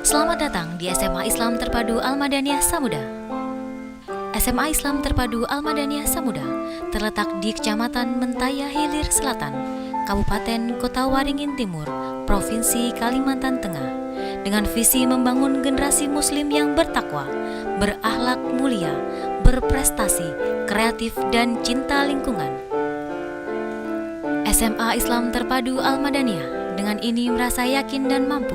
Selamat datang di SMA Islam Terpadu Al-Madaniyah Samuda. SMA Islam Terpadu Al-Madaniyah Samuda terletak di Kecamatan Mentaya Hilir Selatan, Kabupaten Kota Waringin Timur, Provinsi Kalimantan Tengah, dengan visi membangun generasi muslim yang bertakwa, berakhlak mulia, berprestasi, kreatif, dan cinta lingkungan. SMA Islam Terpadu Al-Madaniyah dengan ini merasa yakin dan mampu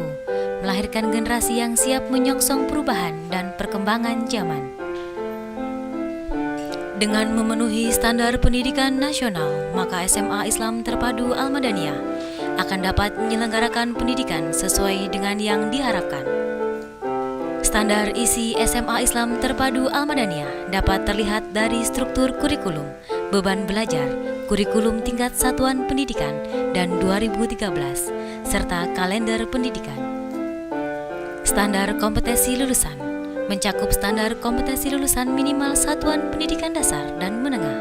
melahirkan generasi yang siap menyongsong perubahan dan perkembangan zaman. Dengan memenuhi standar pendidikan nasional, maka SMA Islam Terpadu Al-Madaniyah akan dapat menyelenggarakan pendidikan sesuai dengan yang diharapkan. Standar isi SMA Islam Terpadu Al-Madaniyah dapat terlihat dari struktur kurikulum, beban belajar, kurikulum tingkat satuan pendidikan dan 2013, serta kalender pendidikan. Standar kompetensi lulusan mencakup standar kompetensi lulusan minimal satuan pendidikan dasar dan menengah,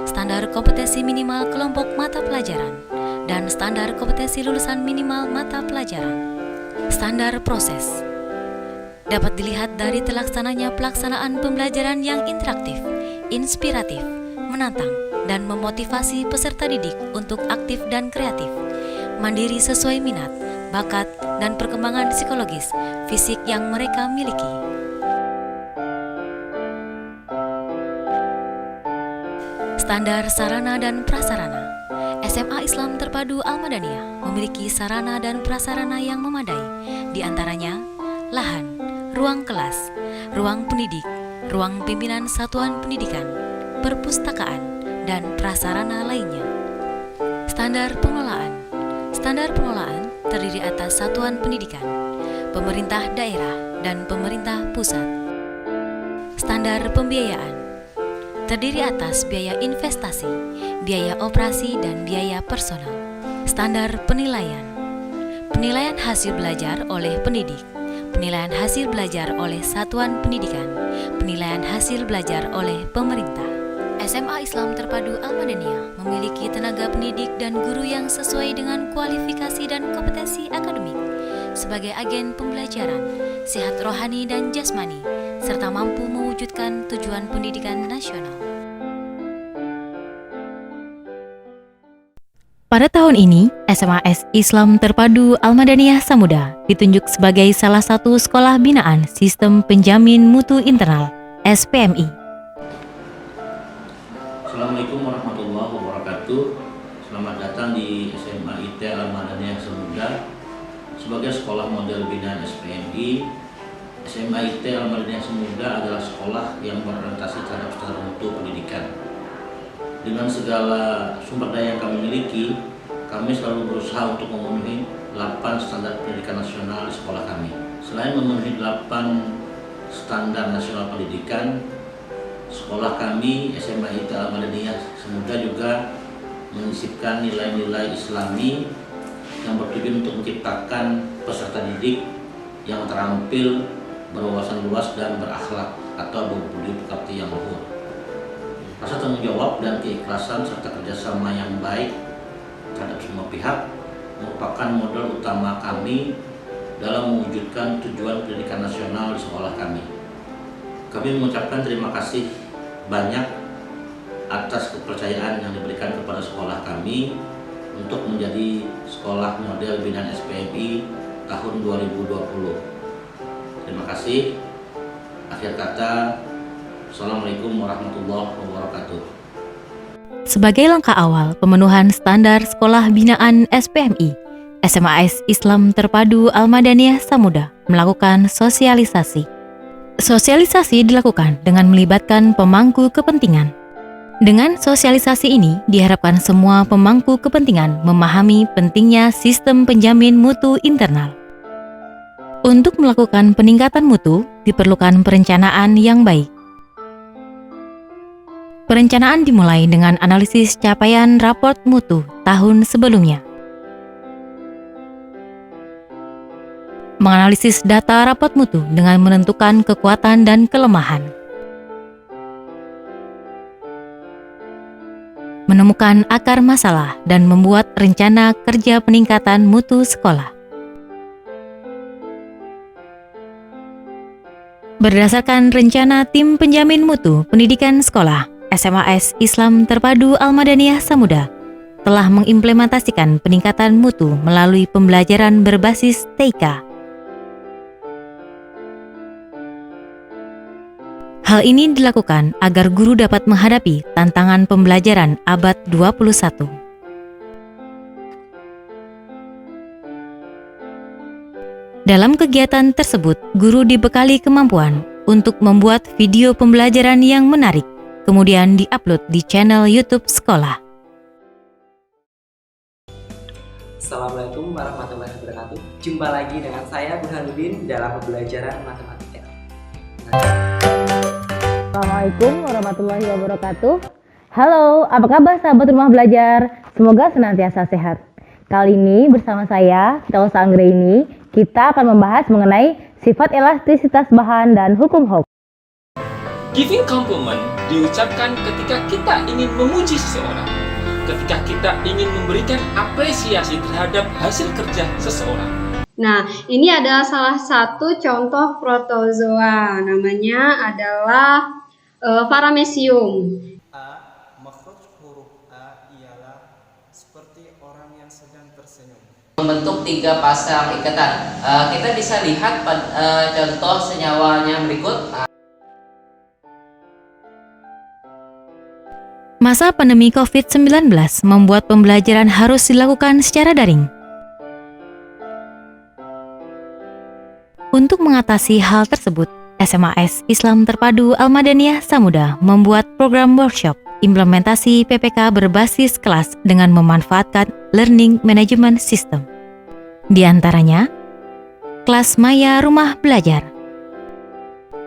standar kompetensi minimal kelompok mata pelajaran, dan standar kompetensi lulusan minimal mata pelajaran. Standar proses dapat dilihat dari terlaksananya pelaksanaan pembelajaran yang interaktif, inspiratif, menantang, dan memotivasi peserta didik untuk aktif dan kreatif, mandiri sesuai minat, bakat, dan perkembangan psikologis, fisik yang mereka miliki. Standar sarana dan prasarana. SMA Islam Terpadu Al-Madaniyah memiliki sarana dan prasarana yang memadai, di antaranya lahan, ruang kelas, ruang pendidik, ruang pimpinan satuan pendidikan, perpustakaan, dan prasarana lainnya. Standar pengelolaan. Standar pengelolaan terdiri atas satuan pendidikan, pemerintah daerah, dan pemerintah pusat. Standar pembiayaan terdiri atas biaya investasi, biaya operasi, dan biaya personal. Standar penilaian. Penilaian hasil belajar oleh pendidik, penilaian hasil belajar oleh satuan pendidikan, penilaian hasil belajar oleh pemerintah. SMA Islam Terpadu Al-Madaniyah memiliki tenaga pendidik dan guru yang sesuai dengan kualifikasi dan kompetensi akademik sebagai agen pembelajaran, sehat rohani dan jasmani, serta mampu mewujudkan tujuan pendidikan nasional. Pada tahun ini, SMA Islam Terpadu Al-Madaniyah Samuda ditunjuk sebagai salah satu sekolah binaan Sistem Penjamin Mutu Internal (SPMI). Assalamualaikum warahmatullahi wabarakatuh. Selamat datang di SMA IT Al-Madaniyah Samuda. Sebagai sekolah model binaan SPMI, SMA IT Al-Madaniyah Samuda adalah sekolah yang berorientasi terhadap standar mutu pendidikan. Dengan segala sumber daya yang kami miliki, kami selalu berusaha untuk memenuhi 8 standar pendidikan nasional di sekolah kami. Selain memenuhi 8 standar nasional pendidikan, sekolah kami SMA IT Al-Madaniyah Samuda juga menyisipkan nilai-nilai Islami yang bertujuan untuk menciptakan peserta didik yang terampil, berwawasan luas, dan berakhlak atau berbudi pekerti yang luhur. Rasa tanggung jawab dan keikhlasan serta kerjasama yang baik terhadap semua pihak merupakan modal utama kami dalam mewujudkan tujuan pendidikan nasional di sekolah kami. Kami mengucapkan terima kasih banyak atas kepercayaan yang diberikan kepada sekolah kami untuk menjadi sekolah model binaan SPMI tahun 2020. Terima kasih. Akhir kata, Assalamualaikum warahmatullahi wabarakatuh. Sebagai langkah awal pemenuhan standar sekolah binaan SPMI, SMA Islam Terpadu Al-Madaniyah Samuda melakukan sosialisasi. Sosialisasi dilakukan dengan melibatkan pemangku kepentingan. Dengan sosialisasi ini, diharapkan semua pemangku kepentingan memahami pentingnya sistem penjamin mutu internal. Untuk melakukan peningkatan mutu, diperlukan perencanaan yang baik. Perencanaan dimulai dengan analisis capaian raport mutu tahun sebelumnya. Menganalisis data rapot mutu dengan menentukan kekuatan dan kelemahan. Menemukan akar masalah dan membuat rencana kerja peningkatan mutu sekolah. Berdasarkan rencana Tim Penjamin Mutu Pendidikan Sekolah, SMAS Islam Terpadu Al-Madaniyah Samuda telah mengimplementasikan peningkatan mutu melalui pembelajaran berbasis TIK. Hal ini dilakukan agar guru dapat menghadapi tantangan pembelajaran abad 21. Dalam kegiatan tersebut, guru dibekali kemampuan untuk membuat video pembelajaran yang menarik, kemudian diupload di channel YouTube sekolah. Assalamualaikum warahmatullahi wabarakatuh. Jumpa lagi dengan saya Burhanuddin dalam pembelajaran matematika. Assalamualaikum warahmatullahi wabarakatuh. Halo, apa kabar sahabat rumah belajar? Semoga senantiasa sehat. Kali ini bersama saya, Tausa Anggraini, kita akan membahas mengenai sifat elastisitas bahan dan hukum Hooke. Giving compliment diucapkan ketika kita ingin memuji seseorang, ketika kita ingin memberikan apresiasi terhadap hasil kerja seseorang. Nah, ini adalah salah satu contoh protozoa. Namanya adalah Paramecium. Makhraj huruf A ialah seperti orang yang sedang tersenyum. Membentuk 3 pasang ikatan. Kita bisa lihat contoh senyawanya berikut. Masa pandemi COVID-19 membuat pembelajaran harus dilakukan secara daring. Untuk mengatasi hal tersebut, SMAS Islam Terpadu Al-Madaniyah Samuda membuat program workshop implementasi PPK berbasis kelas dengan memanfaatkan Learning Management System. Di antaranya, kelas Maya Rumah Belajar,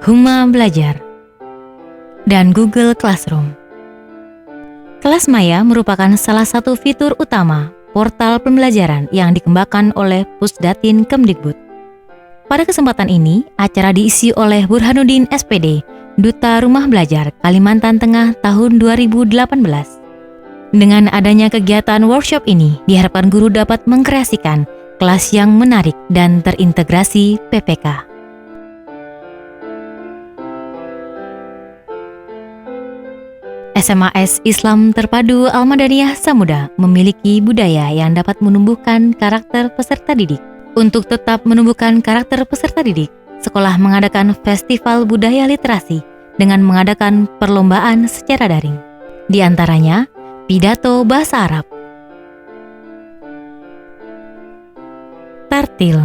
Huma Belajar, dan Google Classroom. Kelas Maya merupakan salah satu fitur utama portal pembelajaran yang dikembangkan oleh Pusdatin Kemdikbud. Pada kesempatan ini, acara diisi oleh Burhanuddin SPD, Duta Rumah Belajar Kalimantan Tengah tahun 2018. Dengan adanya kegiatan workshop ini, diharapkan guru dapat mengkreasikan kelas yang menarik dan terintegrasi PPK. SMAS Islam Terpadu Al-Madaniyah Samuda memiliki budaya yang dapat menumbuhkan karakter peserta didik. Untuk tetap menumbuhkan karakter peserta didik, sekolah mengadakan festival budaya literasi dengan mengadakan perlombaan secara daring. Di antaranya, pidato bahasa Arab, tartil,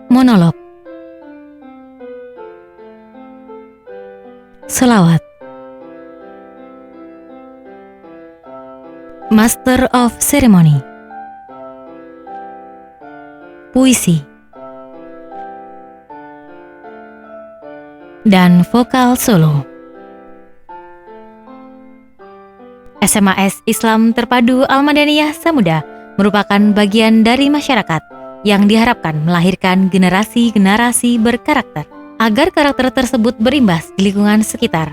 monolog, selawat, Master of Ceremony, puisi, dan vokal solo. SMAS Islam Terpadu Al-Madaniyah Samuda merupakan bagian dari masyarakat yang diharapkan melahirkan generasi-generasi berkarakter. Agar karakter tersebut berimbas di lingkungan sekitar,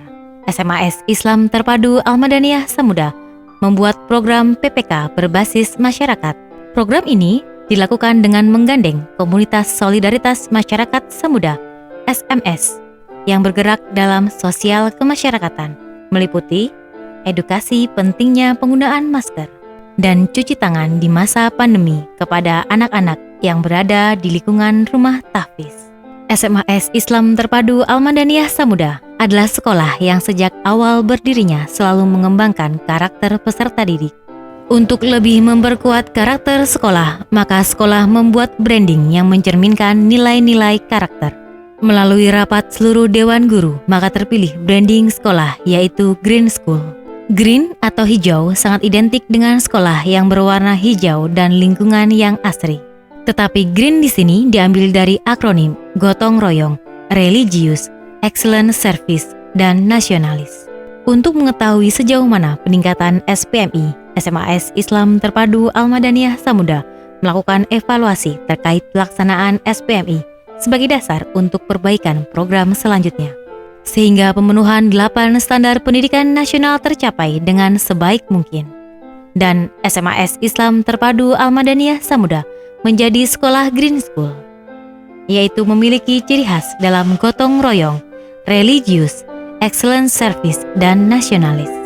SMAS Islam Terpadu Al-Madaniyah Samuda membuat program PPK berbasis masyarakat. Program ini dilakukan dengan menggandeng Komunitas Solidaritas Masyarakat Samuda (SMS) yang bergerak dalam sosial kemasyarakatan, meliputi edukasi pentingnya penggunaan masker dan cuci tangan di masa pandemi kepada anak-anak yang berada di lingkungan rumah tahfiz. SMAS Islam Terpadu Al-Madaniyah Samuda adalah sekolah yang sejak awal berdirinya selalu mengembangkan karakter peserta didik. Untuk lebih memperkuat karakter sekolah, maka sekolah membuat branding yang mencerminkan nilai-nilai karakter. Melalui rapat seluruh dewan guru, maka terpilih branding sekolah yaitu Green School. Green atau hijau sangat identik dengan sekolah yang berwarna hijau dan lingkungan yang asri. Tetapi green di sini diambil dari akronim gotong royong, religius, excellent service, dan nasionalis. Untuk mengetahui sejauh mana peningkatan SPMI, SMAS Islam Terpadu Al-Madaniyah Samuda melakukan evaluasi terkait pelaksanaan SPMI sebagai dasar untuk perbaikan program selanjutnya. Sehingga pemenuhan 8 standar pendidikan nasional tercapai dengan sebaik mungkin. Dan SMAS Islam Terpadu Al-Madaniyah Samuda menjadi sekolah Green School. yaitu memiliki ciri khas dalam gotong royong, religius, excellent service, dan nasionalis.